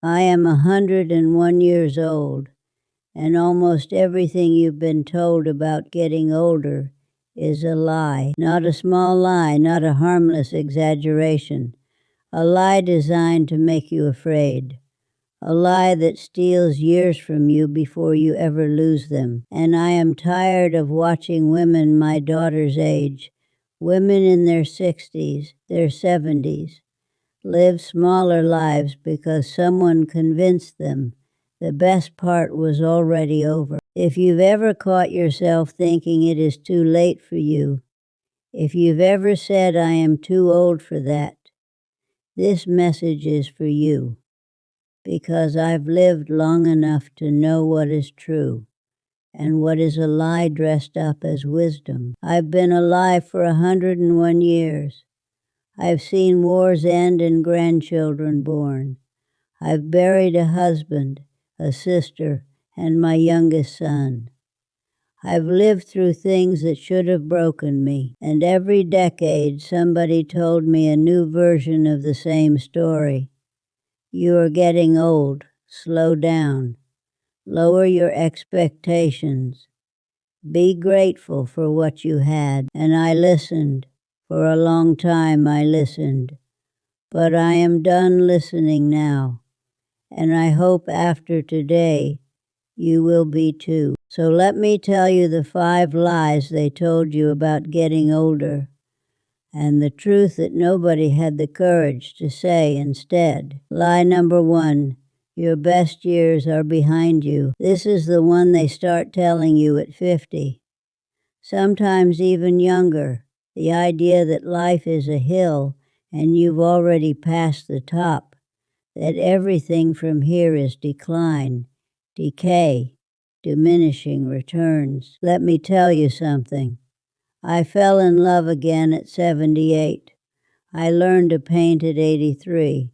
I am 101 years old, and almost everything you've been told about getting older is a lie. Not a small lie, not a harmless exaggeration. A lie designed to make you afraid. A lie that steals years from you before you ever lose them. And I am tired of watching women my daughter's age, women in their 60s, their 70s, live smaller lives because someone convinced them the best part was already over. If you've ever caught yourself thinking it is too late for you, if you've ever said I am too old for that, this message is for you, because I've lived long enough to know what is true and what is a lie dressed up as wisdom. I've been alive for 101 years. I've seen wars end and grandchildren born. I've buried a husband, a sister, and my youngest son. I've lived through things that should have broken me, and every decade somebody told me a new version of the same story. You are getting old. Slow down. Lower your expectations. Be grateful for what you had. And I listened. For a long time I listened. But I am done listening now. And I hope after today you will be too. So let me tell you the 5 lies they told you about getting older, and the truth that nobody had the courage to say instead. Lie number 1, your best years are behind you. This is the one they start telling you at 50, sometimes even younger. The idea that life is a hill and you've already passed the top, that everything from here is decline, decay, diminishing returns. Let me tell you something. I fell in love again at 78. I learned to paint at 83.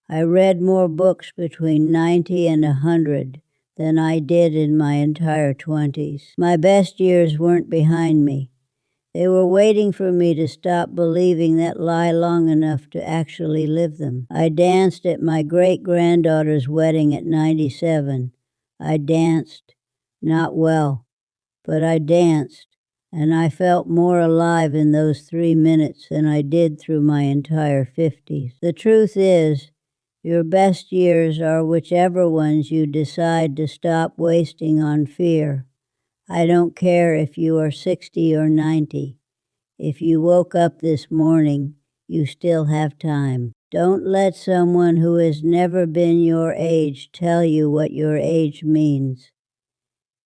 I read more books between 90 and 100 than I did in my entire 20s. My best years weren't behind me. They were waiting for me to stop believing that lie long enough to actually live them. I danced at my great-granddaughter's wedding at 97. I danced, not well, but I danced, and I felt more alive in those 3 minutes than I did through my entire 50s. The truth is, your best years are whichever ones you decide to stop wasting on fear. I don't care if you are 60 or 90. If you woke up this morning, you still have time. Don't let someone who has never been your age tell you what your age means.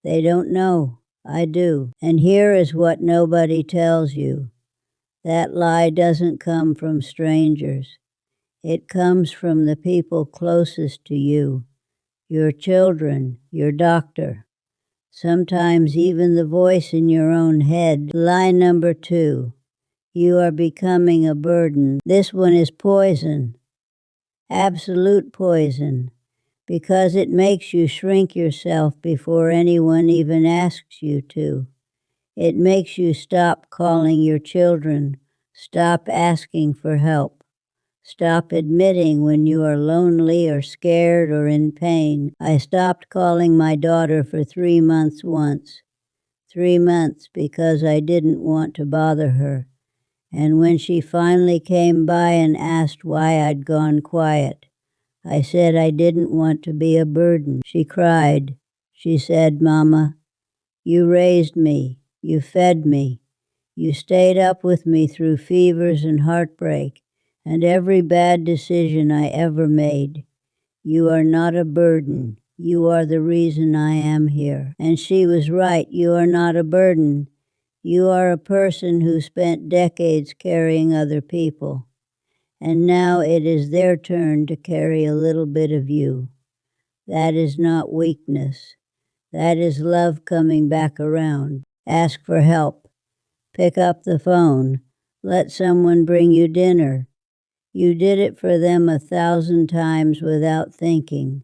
They don't know. I do. And here is what nobody tells you. That lie doesn't come from strangers. It comes from the people closest to you, your children, your doctor, sometimes even the voice in your own head. Lie number 2, you are becoming a burden. This one is poison, absolute poison, because it makes you shrink yourself before anyone even asks you to. It makes you stop calling your children, stop asking for help. Stop admitting when you are lonely or scared or in pain. I stopped calling my daughter for 3 months once. 3 months because I didn't want to bother her. And when she finally came by and asked why I'd gone quiet, I said I didn't want to be a burden. She cried. She said, "Mama, you raised me. You fed me. You stayed up with me through fevers and heartbreak and every bad decision I ever made. You are not a burden. You are the reason I am here." And she was right. You are not a burden. You are a person who spent decades carrying other people. And now it is their turn to carry a little bit of you. That is not weakness. That is love coming back around. Ask for help. Pick up the phone. Let someone bring you dinner. You did it for them 1,000 times without thinking.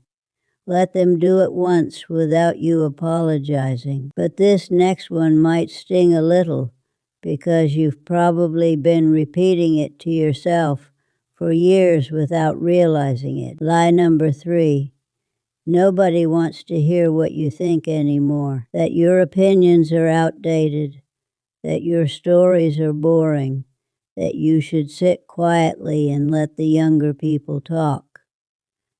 Let them do it once without you apologizing. But this next one might sting a little because you've probably been repeating it to yourself for years without realizing it. Lie number 3. Nobody wants to hear what you think anymore, that your opinions are outdated, that your stories are boring, that you should sit quietly and let the younger people talk,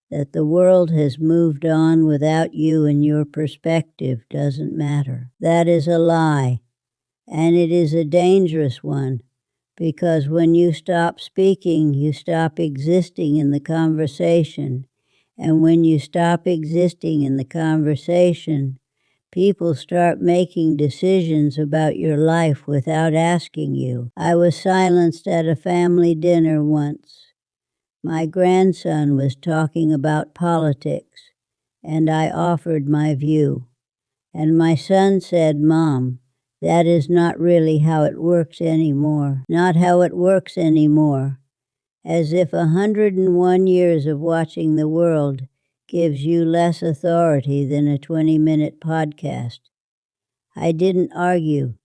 that the world has moved on without you and your perspective doesn't matter. That is a lie, and it is a dangerous one, because when you stop speaking, you stop existing in the conversation, and when you stop existing in the conversation, people start making decisions about your life without asking you. I was silenced at a family dinner once. My grandson was talking about politics, and I offered my view. And my son said, "Mom, that is not really how it works anymore. Not how it works anymore." As if 101 years of watching the world gives you less authority than a 20-minute podcast. I didn't argue,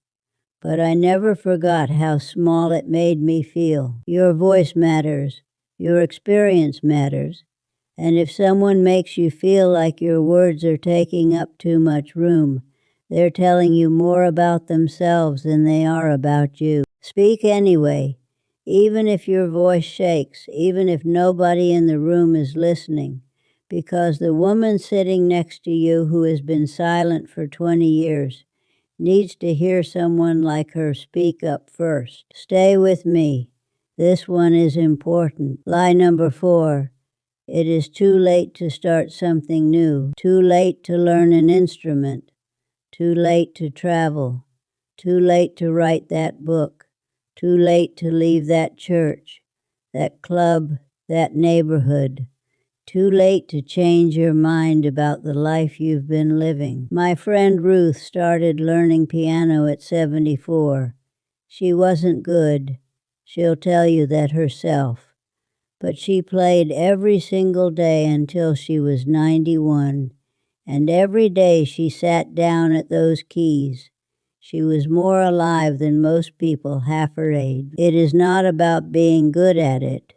but I never forgot how small it made me feel. Your voice matters. Your experience matters. And if someone makes you feel like your words are taking up too much room, they're telling you more about themselves than they are about you. Speak anyway, even if your voice shakes, even if nobody in the room is listening, because the woman sitting next to you who has been silent for 20 years needs to hear someone like her speak up first. Stay with me. This one is important. Lie number 4. It is too late to start something new, too late to learn an instrument, too late to travel, too late to write that book, too late to leave that church, that club, that neighborhood, too late to change your mind about the life you've been living. My friend Ruth started learning piano at 74. She wasn't good. She'll tell you that herself. But she played every single day until she was 91, and every day she sat down at those keys. She was more alive than most people half her age. It is not about being good at it.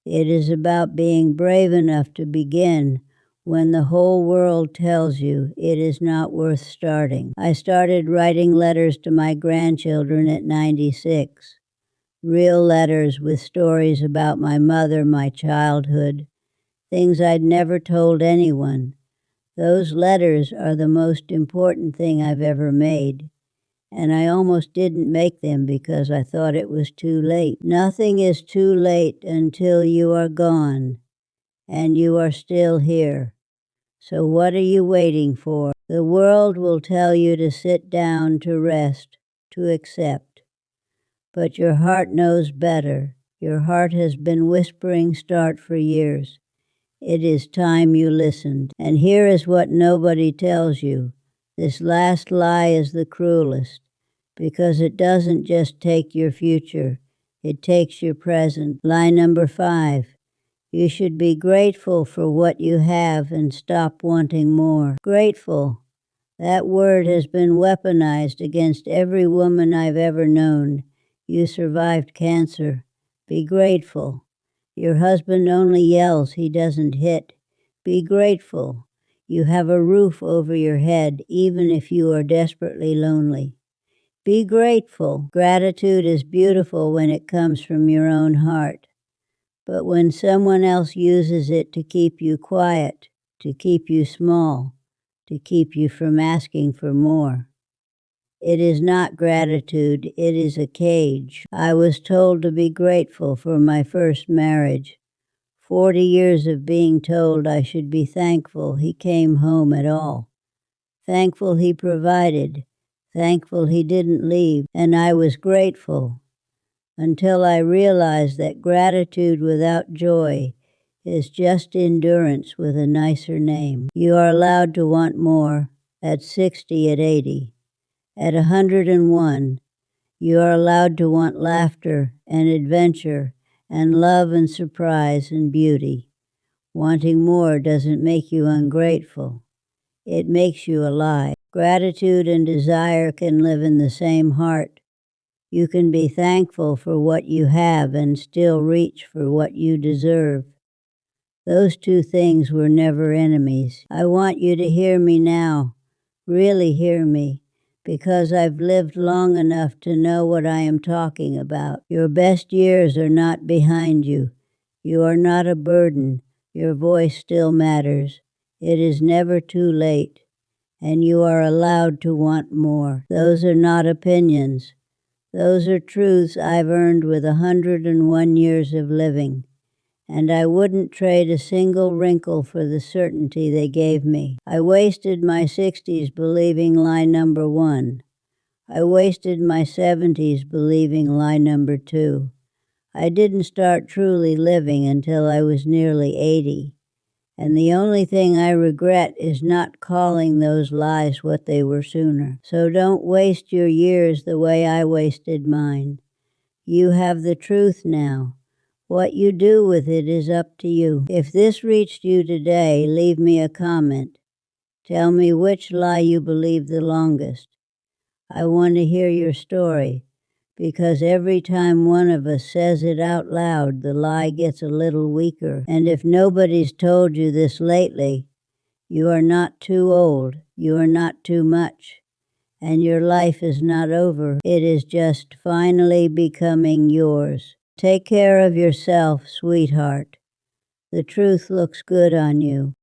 It is about being brave enough to begin when the whole world tells you it is not worth starting. I started writing letters to my grandchildren at 96. Real letters with stories about my mother, my childhood, things I'd never told anyone. Those letters are the most important thing I've ever made, and I almost didn't make them because I thought it was too late. Nothing is too late until you are gone, and you are still here. So what are you waiting for? The world will tell you to sit down, to rest, to accept. But your heart knows better. Your heart has been whispering start for years. It is time you listened. And here is what nobody tells you. This last lie is the cruelest, because it doesn't just take your future, it takes your present. Lie number 5. You should be grateful for what you have and stop wanting more. Grateful. That word has been weaponized against every woman I've ever known. You survived cancer. Be grateful. Your husband only yells, he doesn't hit. Be grateful. You have a roof over your head, even if you are desperately lonely. Be grateful. Gratitude is beautiful when it comes from your own heart. But when someone else uses it to keep you quiet, to keep you small, to keep you from asking for more, it is not gratitude, it is a cage. I was told to be grateful for my first marriage. 40 years of being told I should be thankful he came home at all. Thankful he provided. Thankful he didn't leave. And I was grateful until I realized that gratitude without joy is just endurance with a nicer name. You are allowed to want more at 60, at 80. At 101, you are allowed to want laughter and adventure and love and surprise and beauty. Wanting more doesn't make you ungrateful. It makes you alive. Gratitude and desire can live in the same heart. You can be thankful for what you have and still reach for what you deserve. Those two things were never enemies. I want you to hear me now, really hear me, because I've lived long enough to know what I am talking about. Your best years are not behind you. You are not a burden. Your voice still matters. It is never too late, and you are allowed to want more. Those are not opinions. Those are truths I've earned with 101 years of living, and I wouldn't trade a single wrinkle for the certainty they gave me. I wasted my 60s believing lie number 1. I wasted my 70s believing lie number 2. I didn't start truly living until I was nearly 80. And the only thing I regret is not calling those lies what they were sooner. So don't waste your years the way I wasted mine. You have the truth now. What you do with it is up to you. If this reached you today, leave me a comment. Tell me which lie you believe the longest. I want to hear your story, because every time one of us says it out loud, the lie gets a little weaker. And if nobody's told you this lately, you are not too old, you are not too much, and your life is not over. It is just finally becoming yours. Take care of yourself, sweetheart. The truth looks good on you.